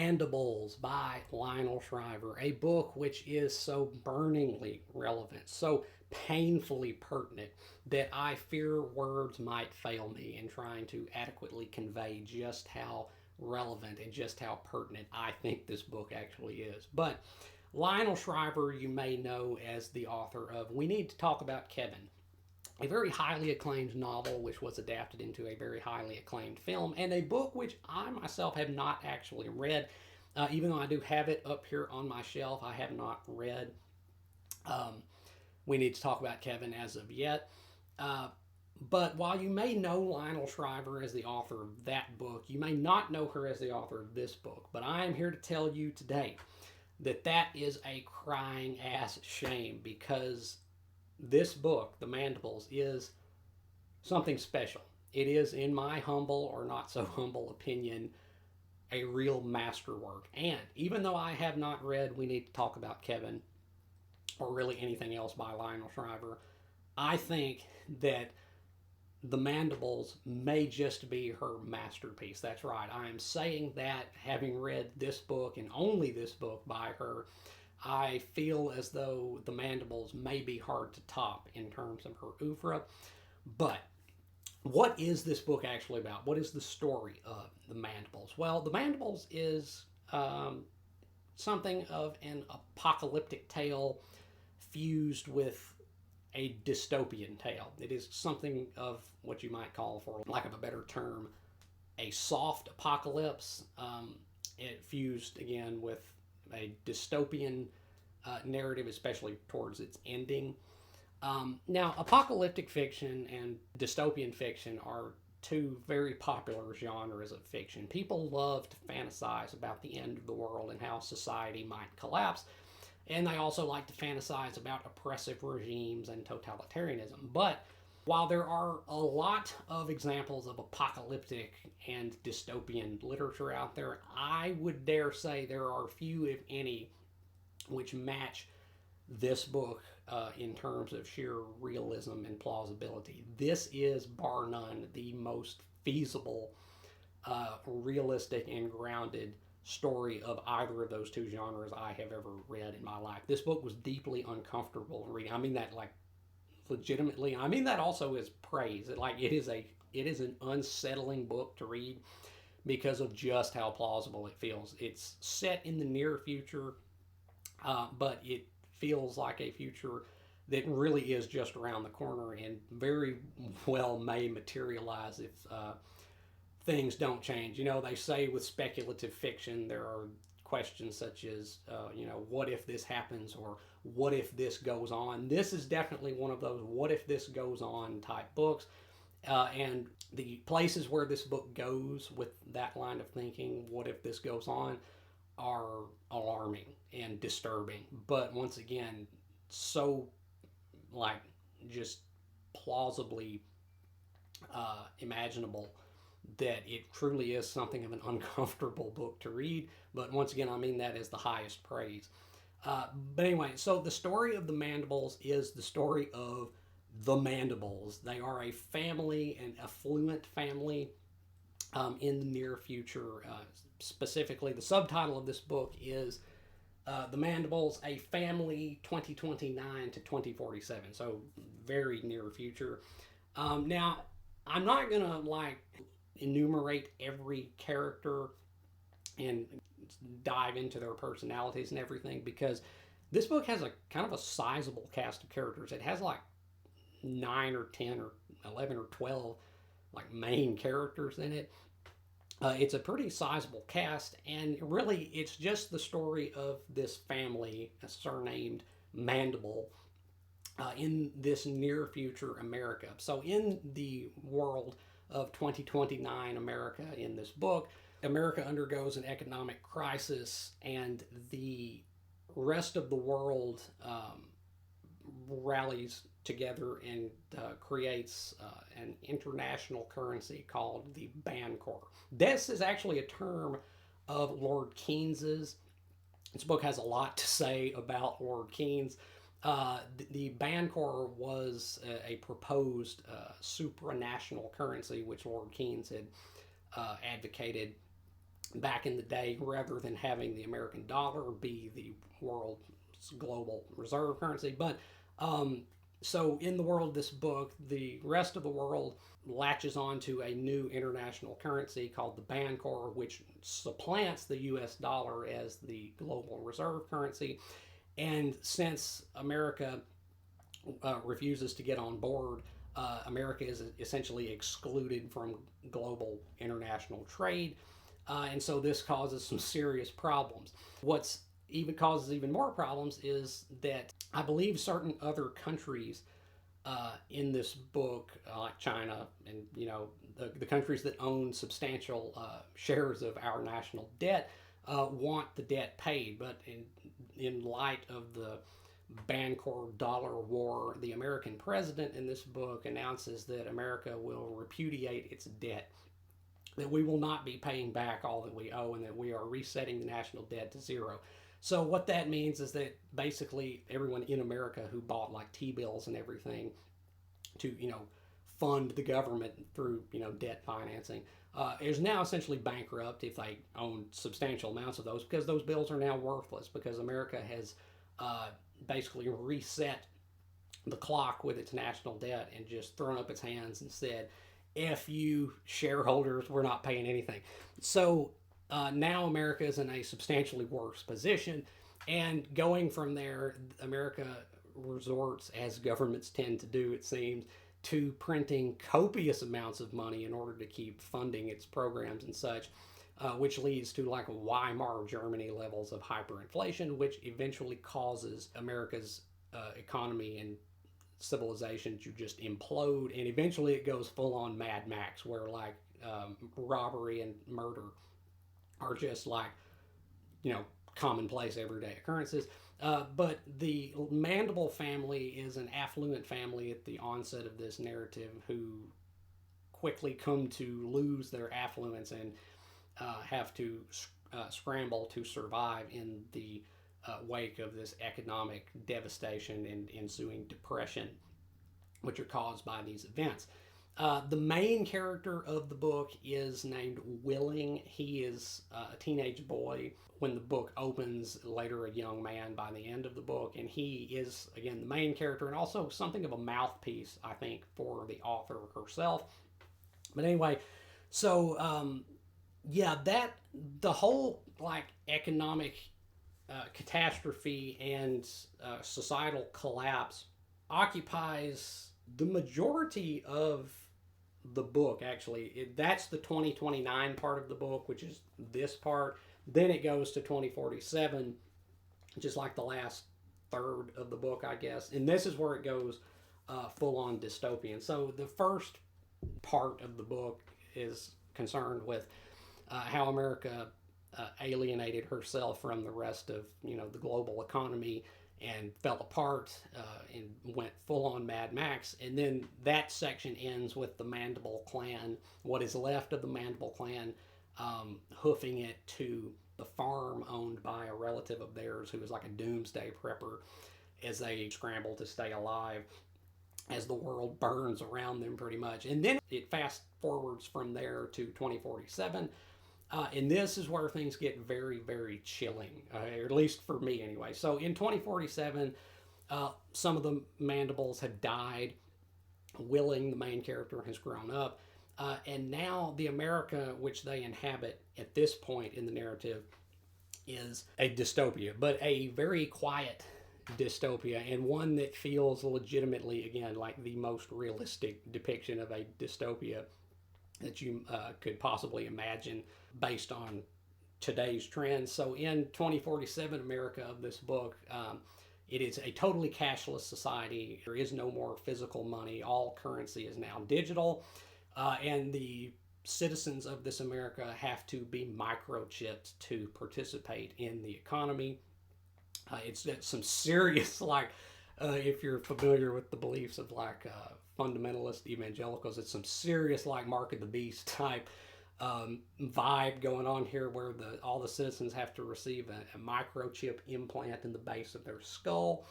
Mandibles by Lionel Shriver, a book which is so burningly relevant, so painfully pertinent that I fear words might fail me in trying to adequately convey just how relevant and just how pertinent I think this book actually is. But Lionel Shriver, you may know as the author of We Need to Talk About Kevin, a very highly acclaimed novel which was adapted into a very highly acclaimed film, and a book which I myself have not actually read. Even though I do have it up here on my shelf, I have not read um, We Need to Talk About Kevin as of yet. Uh, but while you may know Lionel Shriver as the author of that book, you may not know her as the author of this book. But I am here to tell you today that that is a crying ass shame, because this book, The Mandibles, is something special. It is, in my humble or not so humble opinion, a real masterwork. And even though I have not read We Need to Talk About Kevin, or really anything else by Lionel Shriver, I think that The Mandibles may just be her masterpiece. That's right. I am saying that having read this book, and only this book by her. I feel as though The Mandibles may be hard to top in terms of her oeuvre. But what is this book actually about? What is the story of The Mandibles? Well, The Mandibles is something of an apocalyptic tale fused with a dystopian tale. It is something of what you might call, for lack of a better term, a soft apocalypse. It fused again with a dystopian narrative, especially towards its ending. Now, apocalyptic fiction and dystopian fiction are two very popular genres of fiction. People love to fantasize about the end of the world and how society might collapse. And they also like to fantasize about oppressive regimes and totalitarianism. But while there are a lot of examples of apocalyptic and dystopian literature out there, I would dare say there are few, if any, which match this book in terms of sheer realism and plausibility. This is, bar none, the most feasible, realistic, and grounded story of either of those two genres I have ever read in my life. This book was deeply uncomfortable reading. I mean that like legitimately. I mean that also as praise. It is an unsettling book to read because of just how plausible it feels. It's set in the near future, but it feels like a future that really is just around the corner and very well may materialize if things don't change. You know, they say with speculative fiction there are questions such as, what if this happens, or what if this goes on? This is definitely one of those what if this goes on type books. And the places where this book goes with that line of thinking, what if this goes on, are alarming and disturbing. But once again, so like just plausibly imaginable that it truly is something of an uncomfortable book to read. But once again, I mean that as the highest praise. But anyway, so the story of the Mandibles is the story of the Mandibles. They are a family, an affluent family in the near future. Specifically, the subtitle of this book is The Mandibles, a Family 2029 to 2047. So very near future. Now, I'm not going to enumerate every character and dive into their personalities and everything, because this book has a kind of a sizable cast of characters. It has like 9 or 10 or 11 or 12 like main characters in it. It's a pretty sizable cast, and really it's just the story of this family surnamed Mandible in this near future America. So in the world of 2029 America in this book, America undergoes an economic crisis, and the rest of the world rallies together and creates an international currency called the Bancor. This is actually a term of Lord Keynes's. This book has a lot to say about Lord Keynes. The Bancor was a proposed supranational currency which Lord Keynes had advocated back in the day, rather than having the American dollar be the world's global reserve currency. But so in the world of this book, the rest of the world latches onto a new international currency called the Bancor, which supplants the US dollar as the global reserve currency. And since America refuses to get on board, America is essentially excluded from global international trade. And so this causes some serious problems. What's even causes even more problems is that I believe certain other countries in this book, like China and the countries that own substantial shares of our national debt, want the debt paid. But in light of the Bancor dollar war, the American president in this book announces that America will repudiate its debt, that we will not be paying back all that we owe, and that we are resetting the national debt to zero. So what that means is that basically everyone in America who bought like T-bills and everything to fund the government through debt financing is now essentially bankrupt if they own substantial amounts of those, because those bills are now worthless, because America has basically reset the clock with its national debt and just thrown up its hands and said, F you shareholders, we're not paying anything. So now America is in a substantially worse position. And going from there, America resorts, as governments tend to do, it seems, to printing copious amounts of money in order to keep funding its programs and such, which leads to like Weimar Germany levels of hyperinflation, which eventually causes America's economy and civilization to just implode, and eventually it goes full on Mad Max, where like robbery and murder are just like commonplace everyday occurrences. But the Mandible family is an affluent family at the onset of this narrative who quickly come to lose their affluence and have to scramble to survive in the wake of this economic devastation and ensuing depression, which are caused by these events. The main character of the book is named Willing. He is a teenage boy when the book opens, later a young man by the end of the book, and he is, again, the main character and also something of a mouthpiece, I think, for the author herself. But anyway, so that the whole like economic catastrophe and societal collapse occupies the majority of the book. Actually, that's the 2029 part of the book, which is this part. Then it goes to 2047, which is like the last third of the book, I guess. And this is where it goes full on dystopian. So the first part of the book is concerned with how America alienated herself from the rest of the global economy and fell apart and went full on Mad Max. And then that section ends with the Mandible clan, what is left of the Mandible clan, hoofing it to the farm owned by a relative of theirs who is like a doomsday prepper, as they scramble to stay alive as the world burns around them pretty much. And then it fast forwards from there to 2047. And this is where things get very, very chilling, or at least for me anyway. So in 2047, some of the Mandibles have died. Willing, the main character, has grown up. And now the America which they inhabit at this point in the narrative is a dystopia, but a very quiet dystopia, and one that feels legitimately, again, like the most realistic depiction of a dystopia that you could possibly imagine based on today's trends. So in 2047 America of this book, it is a totally cashless society. There is no more physical money. All currency is now digital. And the citizens of this America have to be microchipped to participate in the economy. It's some serious, like, if you're familiar with the beliefs of like fundamentalist evangelicals, it's some serious like Mark of the Beast type vibe going on here, where all the citizens have to receive a microchip implant in the base of their skull,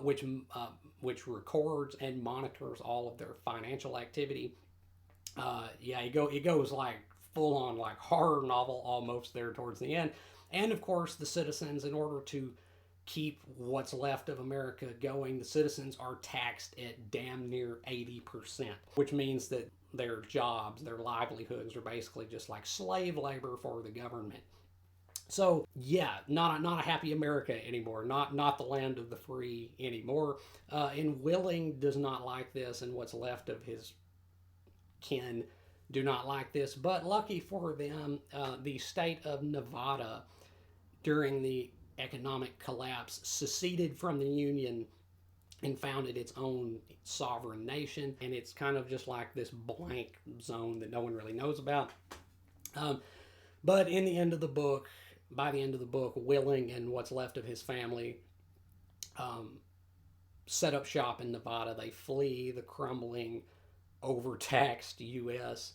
which records and monitors all of their financial activity. It goes like full on like horror novel almost there towards the end. And of course, the citizens, in order to keep what's left of America going, the citizens are taxed at damn near 80%, which means that their jobs, their livelihoods are basically just like slave labor for the government. So yeah, not a happy America anymore. Not the land of the free anymore. And Willing does not like this, and what's left of his kin do not like this. But lucky for them, the state of Nevada during the economic collapse seceded from the Union and founded its own sovereign nation. And it's kind of just like this blank zone that no one really knows about. But in the end of the book, by the end of the book, Willing and what's left of his family set up shop in Nevada. They flee the crumbling, overtaxed U.S.,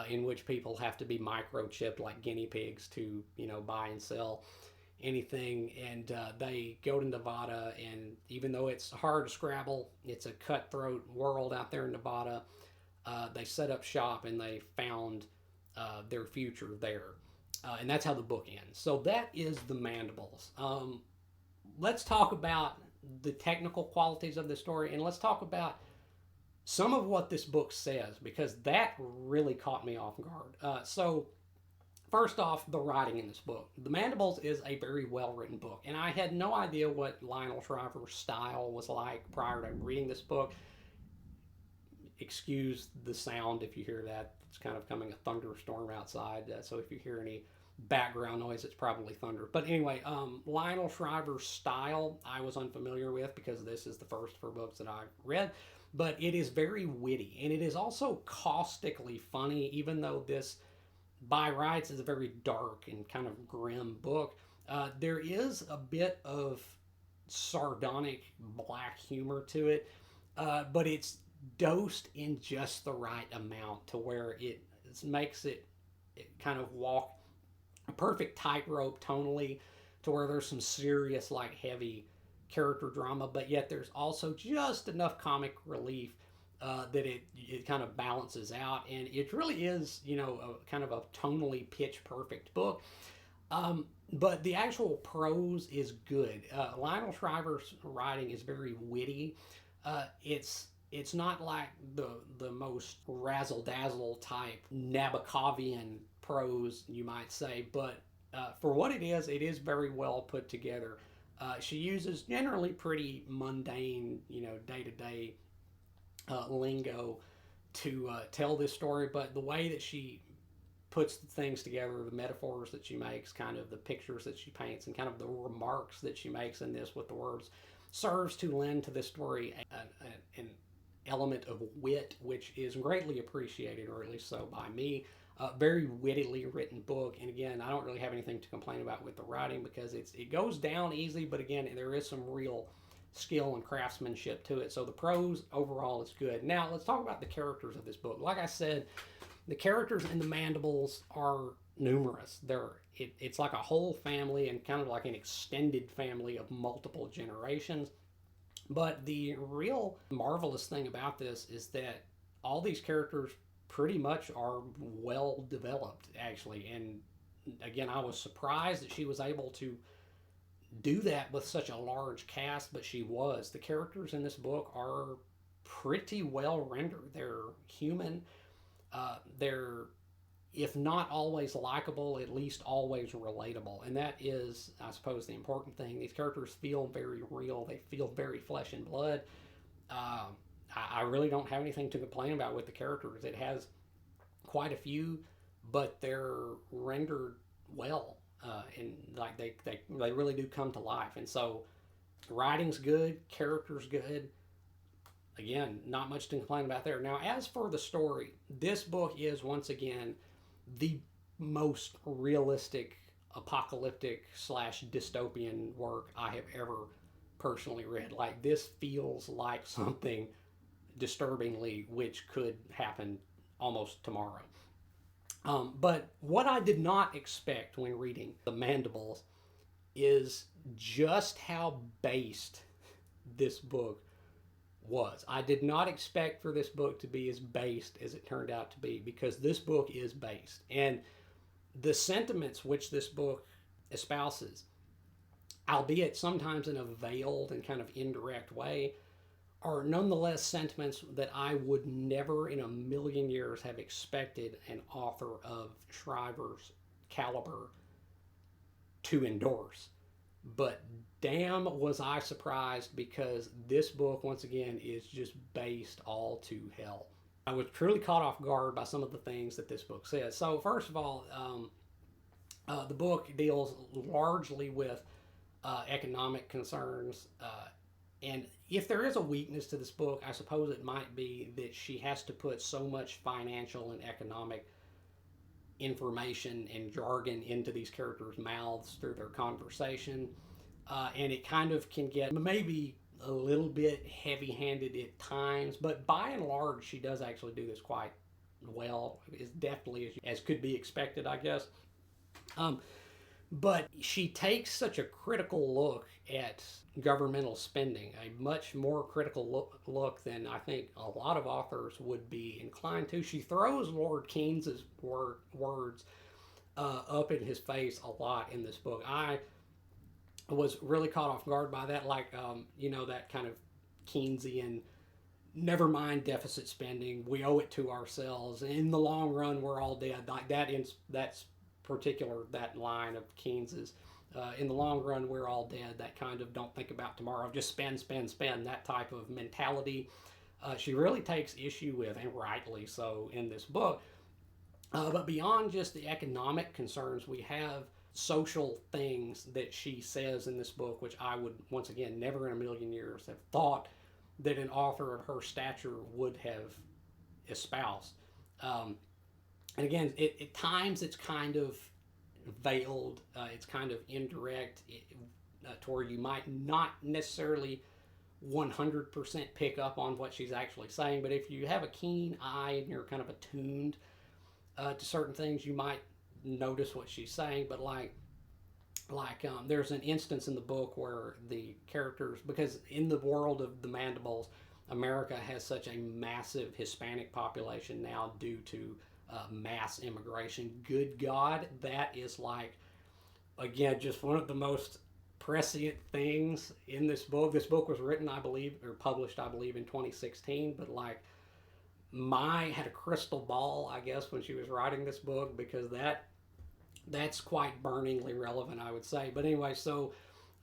in which people have to be microchipped like guinea pigs to, buy and sell anything. And they go to Nevada, and even though it's hard to scrabble, it's a cutthroat world out there in Nevada. They set up shop and they found their future there. And that's how the book ends. So that is the Mandibles. Let's talk about the technical qualities of the story, and let's talk about some of what this book says, because that really caught me off guard. So first off, the writing in this book. The Mandibles is a very well written book, and I had no idea what Lionel Shriver's style was like prior to reading this book. Excuse the sound if you hear that. It's kind of coming a thunderstorm outside, so if you hear any background noise, it's probably thunder. But anyway, Lionel Shriver's style I was unfamiliar with, because this is the first of her books that I've read. But it is very witty, and it is also caustically funny, even though this by rights is a very dark and kind of grim book. There is a bit of sardonic black humor to it, but it's dosed in just the right amount to where it makes it kind of walk a perfect tightrope tonally, to where there's some serious, like, heavy character drama, but yet there's also just enough comic relief that it kind of balances out. And it really is, a kind of a tonally pitch perfect book. But the actual prose is good. Lionel Shriver's writing is very witty. It's not like the most razzle dazzle type Nabokovian prose, you might say, but for what it is very well put together. She uses generally pretty mundane, day to day lingo to tell this story, but the way that she puts the things together, the metaphors that she makes, kind of the pictures that she paints, and kind of the remarks that she makes in this with the words, serves to lend to this story an element of wit, which is greatly appreciated, or at least so by me. Very wittily written book, and again, I don't really have anything to complain about with the writing, because it goes down easy, but again, there is some real skill and craftsmanship to it. So the prose overall is good. Now let's talk about the characters of this book. Like I said, the characters in the Mandibles are numerous. It's like a whole family, and kind of like an extended family of multiple generations. But the real marvelous thing about this is that all these characters pretty much are well developed, actually. And again, I was surprised that she was able to do that with such a large cast, but she was. The characters in this book are pretty well rendered. They're human. They're, if not always likable, at least always relatable. And that is, I suppose, the important thing. These characters feel very real. They feel very flesh and blood. I really don't have anything to complain about with the characters. It has quite a few, but they're rendered well, and like they really do come to life. And so, writing's good, characters good. Again, not much to complain about there. Now, as for the story, this book is once again the most realistic apocalyptic / dystopian work I have ever personally read. Like, this feels like something disturbingly which could happen almost tomorrow. But what I did not expect when reading The Mandibles is just how based this book was. I did not expect for this book to be as based as it turned out to be, because this book is based. And the sentiments which this book espouses, albeit sometimes in a veiled and kind of indirect way, are nonetheless sentiments that I would never in a million years have expected an author of Shriver's caliber to endorse. But damn, was I surprised, because this book, once again, is just based all to hell. I was truly caught off guard by some of the things that this book says. So, first of all, the book deals largely with economic concerns. And if there is a weakness to this book, I suppose it might be that she has to put so much financial and economic information and jargon into these characters' mouths through their conversation. And it kind of can get maybe a little bit heavy handed at times, but by and large, she does actually do this quite well, as deftly as could be expected, I guess. But she takes such a critical look at governmental spending, a much more critical look than I think a lot of authors would be inclined to. She throws Lord Keynes's words up in his face a lot in this book. I was really caught off guard by that, like, that kind of Keynesian, never mind deficit spending, we owe it to ourselves. In the long run, we're all dead. Like that's particular, that line of Keynes's. In the long run, we're all dead. That kind of don't think about tomorrow, just spend, that type of mentality. She really takes issue with, and rightly so, in this book. But beyond just the economic concerns, we have social things that she says in this book, which I would, once again, never in a million years have thought that an author of her stature would have espoused. And again, at times it's kind of veiled, it's kind of indirect, to where you might not necessarily 100% pick up on what she's actually saying. But if you have a keen eye and you're kind of attuned to certain things, you might notice what she's saying. But there's an instance in the book where the characters, because in the world of the Mandibles, America has such a massive Hispanic population now due to mass immigration. Good God, that is, like, again, just one of the most prescient things in this book. This book was written, I believe, or published, I believe, in 2016, but like, Mai had a crystal ball, I guess, when she was writing this book, because that's quite burningly relevant, I would say. But anyway, so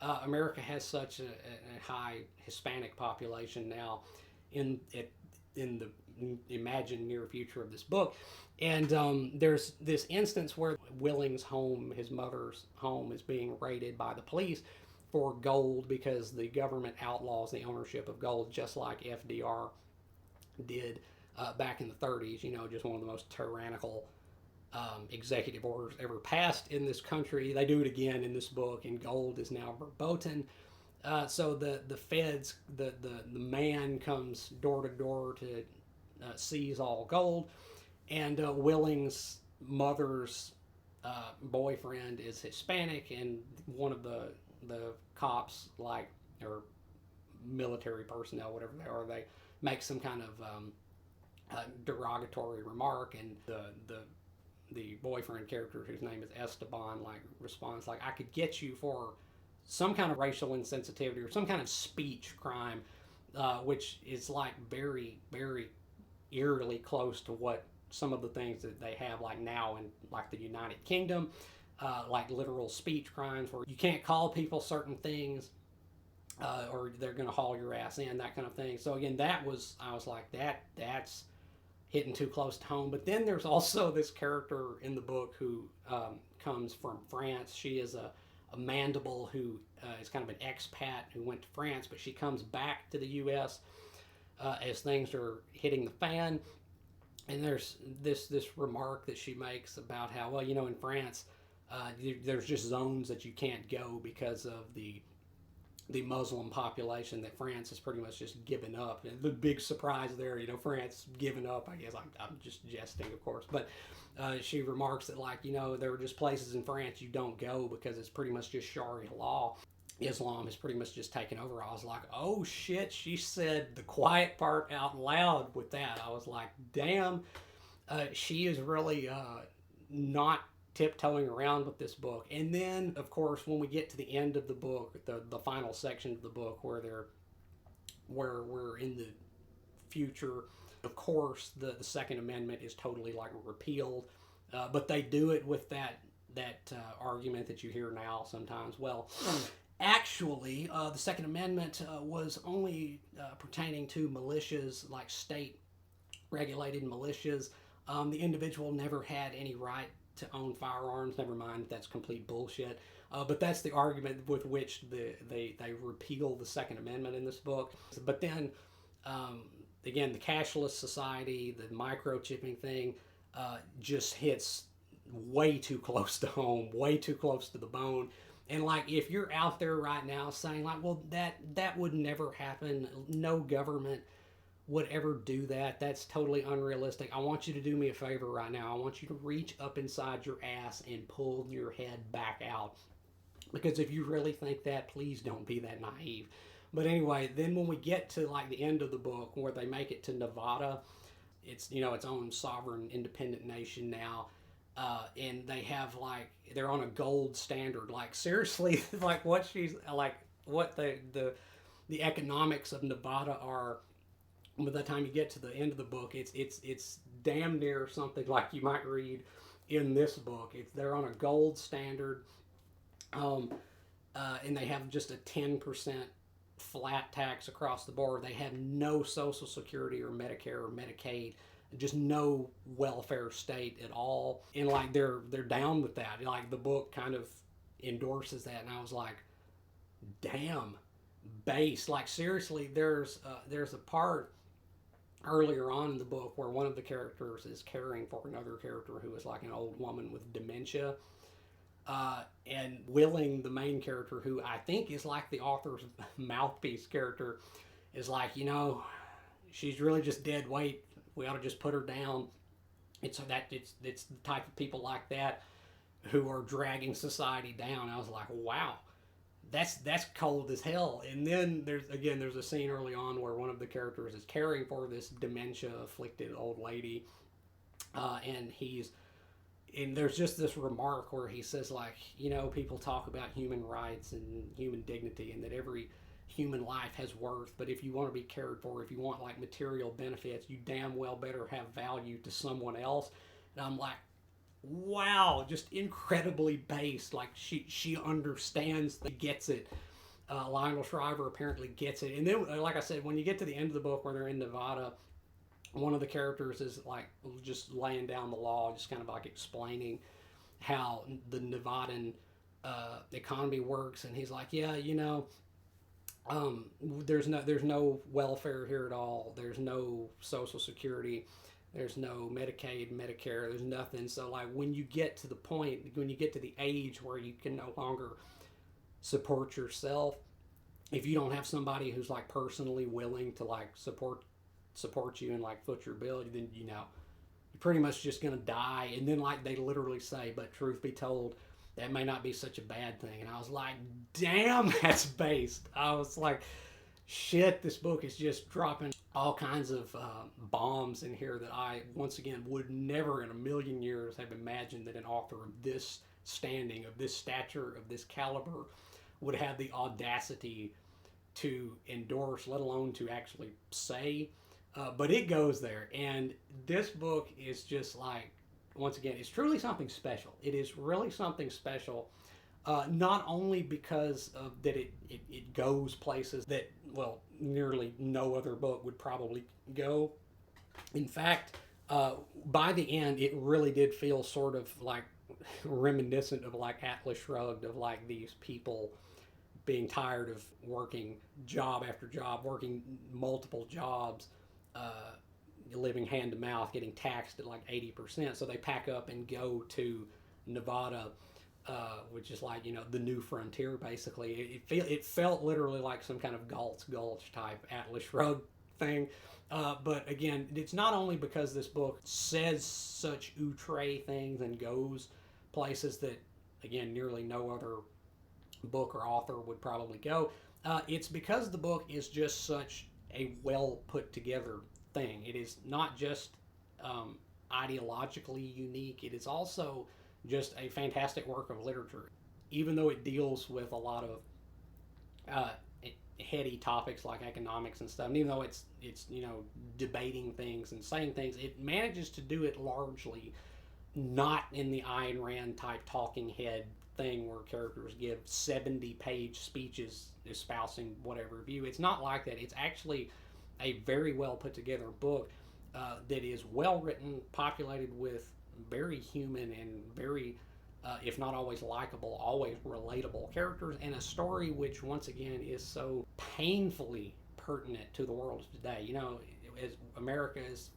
America has such a high Hispanic population now in the imagined near future of this book. And there's this instance where Willing's home, his mother's home, is being raided by the police for gold, because the government outlaws the ownership of gold, just like FDR did back in the 30s. Just one of the most tyrannical executive orders ever passed in this country. They do it again in this book, and gold is now verboten. So the feds, the man comes door to door to seize all gold, and Willing's mother's boyfriend is Hispanic, and one of the cops, like, or military personnel, whatever they are, they make some kind of derogatory remark, and the boyfriend character, whose name is Esteban, like, responds like, I could get you for some kind of racial insensitivity or some kind of speech crime, which is like very, very eerily close to what some of the things that they have, like, now in, like, the United Kingdom, like literal speech crimes where you can't call people certain things, or they're going to haul your ass in, that kind of thing. So again, I was like, that's hitting too close to home. But then there's also this character in the book who comes from France. She is a Mandible who is kind of an expat who went to France, but she comes back to the U.S. As things are hitting the fan. And there's this remark that she makes about how, well, in France, there's just zones that you can't go because of the Muslim population, that France has pretty much just given up. And the big surprise there, France given up, I guess. I'm just jesting, of course. But she remarks that, like, there are just places in France you don't go because it's pretty much just Sharia law. Islam has pretty much just taken over. I was like, oh shit, she said the quiet part out loud with that. I was like, damn, she is really not tiptoeing around with this book. And then, of course, when we get to the end of the book, the final section of the book where we're in the future, of course, the Second Amendment is totally like repealed, but they do it with that argument that you hear now sometimes. Well, actually, the Second Amendment was only pertaining to militias, like state regulated militias. The individual never had any right to own firearms. Never mind, that's complete bullshit. But that's the argument with which they repeal the Second Amendment in this book. But then, again, the cashless society, the microchipping thing, just hits way too close to home, way too close to the bone. And like, if you're out there right now saying like, well, that would never happen, no government would ever do that, that's totally unrealistic, I want you to do me a favor right now. I want you to reach up inside your ass and pull your head back out, because if you really think that, please don't be that naive. But anyway, then when we get to like the end of the book where they make it to Nevada, it's, you know, its own sovereign independent nation now. And they have like, they're on a gold standard. Like seriously, like what she's like, what the economics of Nevada are. By the time you get to the end of the book, it's damn near something like you might read in this book. They're on a gold standard, and they have just a 10% flat tax across the board. They have no Social Security or Medicare or Medicaid, just no welfare state at all. And like they're down with that. Like the book kind of endorses that, and I was like, damn, base. Like seriously, there's a part earlier on in the book where one of the characters is caring for another character who is like an old woman with dementia. And Willing, the main character, who I think is like the author's mouthpiece character, is like, you know, she's really just dead weight. We ought to just put her down. It's the type of people like that who are dragging society down. I was like, wow, that's cold as hell. And then there's a scene early on where one of the characters is caring for this dementia afflicted old lady, and there's just this remark where he says like, you know, people talk about human rights and human dignity and that every human life has worth, but if you want to be cared for, if you want like material benefits, you damn well better have value to someone else. And I'm like, wow, just incredibly based. Like she understands, gets it. Lionel Shriver apparently gets it. And then, like I said, when you get to the end of the book where they're in Nevada, one of the characters is like just laying down the law, just kind of like explaining how the Nevadan economy works, and he's like, yeah, you know, there's no welfare here at all. There's no Social Security. There's no Medicaid, Medicare. There's nothing. So like when you get to the point, when you get to the age where you can no longer support yourself, if you don't have somebody who's like personally willing to like support you and like foot your bill, then you know you're pretty much just gonna die. And then like they literally say, but truth be told, that may not be such a bad thing. And I was like, damn, that's based. I was like, shit, this book is just dropping all kinds of bombs in here that I, once again, would never in a million years have imagined that an author of this standing, of this stature, of this caliber would have the audacity to endorse, let alone to actually say. But it goes there. And this book is just like, once again, it's truly something special. It is really something special. Not only because of that it goes places that, well, nearly no other book would probably go. In fact, by the end, it really did feel sort of like reminiscent of like Atlas Shrugged, of like these people being tired of working job after job, working multiple jobs, living hand to mouth, getting taxed at like 80%. So they pack up and go to Nevada, which is like, you know, the new frontier basically. It felt literally like some kind of Gulch type Atlas Shrugged thing. But again, it's not only because this book says such outre things and goes places that, again, nearly no other book or author would probably go. It's because the book is just such a well put together thing. It is not just um, ideologically unique, it is also just a fantastic work of literature. Even though it deals with a lot of uh, heady topics like economics and stuff, and even though it's debating things and saying things, it manages to do it largely not in the Ayn Rand type talking head thing where characters give 70-page speeches espousing whatever view. It's not like that. It's actually a very well put together book that is well written, populated with very human and very, if not always likable, always relatable characters, and a story which, once again, is so painfully pertinent to the world of today. As America is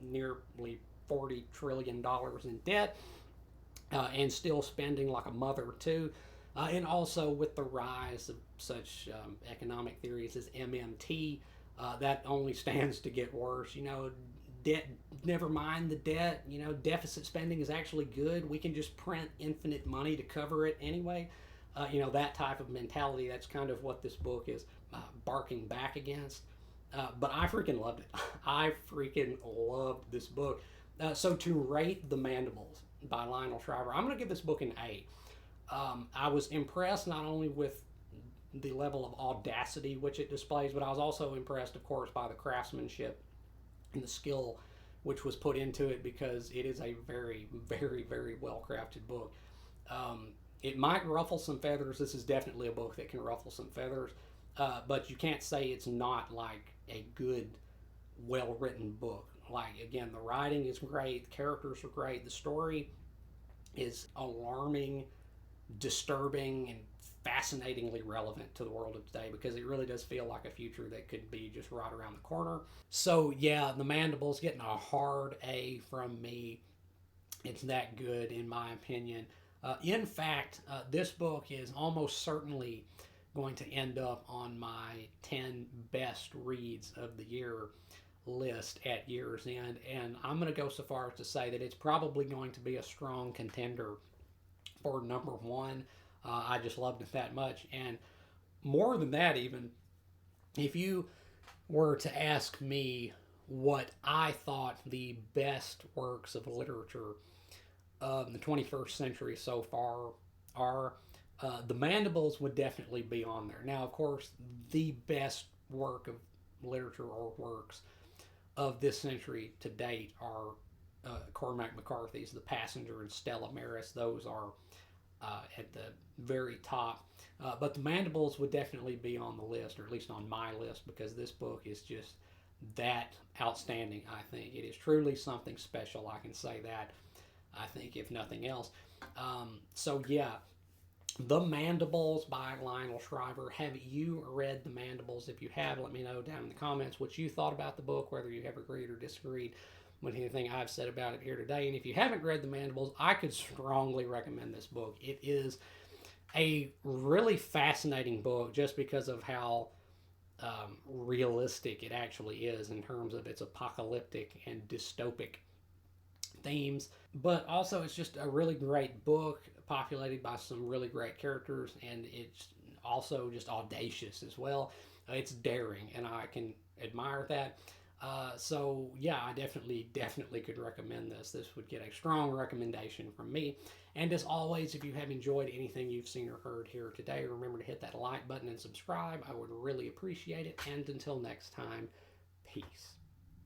nearly $40 trillion in debt, and still spending like a mother too. And also with the rise of such economic theories as MMT, that only stands to get worse. Debt, never mind the debt, deficit spending is actually good. We can just print infinite money to cover it anyway. That type of mentality, that's kind of what this book is barking back against. But I freaking loved it. I freaking loved this book. So to rate The Mandibles by Lionel Shriver, I'm going to give this book an A. I was impressed not only with the level of audacity which it displays, but I was also impressed, of course, by the craftsmanship and the skill which was put into it, because it is a very, very, very well crafted book. It might ruffle some feathers. This is definitely a book that can ruffle some feathers, but you can't say it's not like a good, well written book. Like, again, the writing is great, the characters are great, the story is alarming, disturbing, and fascinatingly relevant to the world of today, because it really does feel like a future that could be just right around the corner. So, yeah, The Mandibles getting a hard A from me. It's that good, in my opinion. In fact, this book is almost certainly going to end up on my 10 best reads of the year list at year's end, and I'm going to go so far as to say that it's probably going to be a strong contender for number one. I just loved it that much, and more than that, even if you were to ask me what I thought the best works of literature of the 21st century so far are, the Mandibles would definitely be on there. Now, of course, the best work of literature or works of this century to date are Cormac McCarthy's The Passenger and Stella Maris. Those are at the very top. But The Mandibles would definitely be on the list, or at least on my list, because this book is just that outstanding, I think. It is truly something special, I can say that, I think, if nothing else. So, yeah, The Mandibles by Lionel Shriver. Have you read The Mandibles? If you have, let me know down in the comments what you thought about the book, whether you have agreed or disagreed with anything I've said about it here today. And if you haven't read The Mandibles, I could strongly recommend this book. It is a really fascinating book just because of how realistic it actually is in terms of its apocalyptic and dystopic themes. But also, it's just a really great book, populated by some really great characters, and it's also just audacious as well. It's daring, and I can admire that. So yeah, I definitely could recommend this. This would get a strong recommendation from me. And as always, if you have enjoyed anything you've seen or heard here today, remember to hit that like button and subscribe. I would really appreciate it. And until next time, peace.